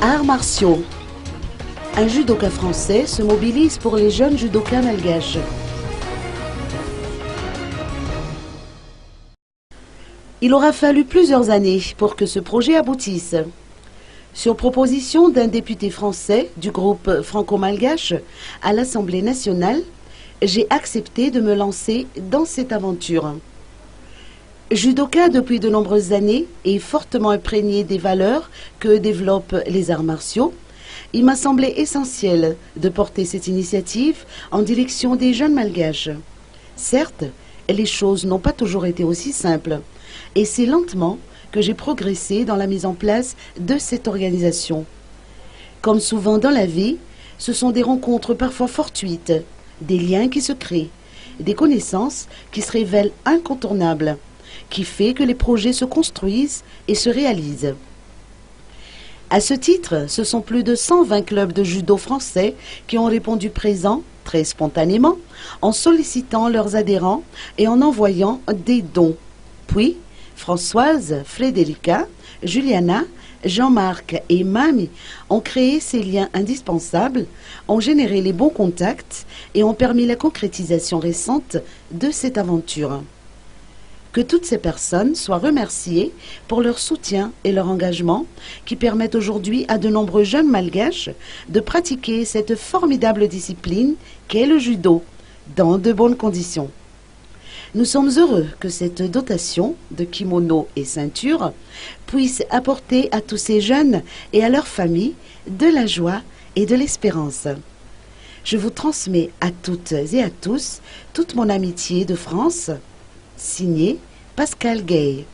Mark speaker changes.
Speaker 1: Arts martiaux. Un judoka français se mobilise pour les jeunes judokas malgaches. Il aura fallu plusieurs années pour que ce projet aboutisse. Sur proposition d'un député français du groupe franco-malgache à l'Assemblée nationale, j'ai accepté de me lancer dans cette aventure. Judoka depuis de nombreuses années et fortement imprégné des valeurs que développent les arts martiaux, il m'a semblé essentiel de porter cette initiative en direction des jeunes malgaches. Certes, les choses n'ont pas toujours été aussi simples, et c'est lentement que j'ai progressé dans la mise en place de cette organisation. Comme souvent dans la vie, ce sont des rencontres parfois fortuites, des liens qui se créent, des connaissances qui se révèlent incontournables, qui fait que les projets se construisent et se réalisent. À ce titre, ce sont plus de 120 clubs de judo français qui ont répondu présent, très spontanément, en sollicitant leurs adhérents et en envoyant des dons. Puis, Françoise, Frédérica, Juliana, Jean-Marc et Mami ont créé ces liens indispensables, ont généré les bons contacts et ont permis la concrétisation récente de cette aventure. Que toutes ces personnes soient remerciées pour leur soutien et leur engagement qui permettent aujourd'hui à de nombreux jeunes malgaches de pratiquer cette formidable discipline qu'est le judo dans de bonnes conditions. Nous sommes heureux que cette dotation de kimono et ceinture puisse apporter à tous ces jeunes et à leurs familles de la joie et de l'espérance. Je vous transmets à toutes et à tous toute mon amitié de France. Signé Pascal Gay.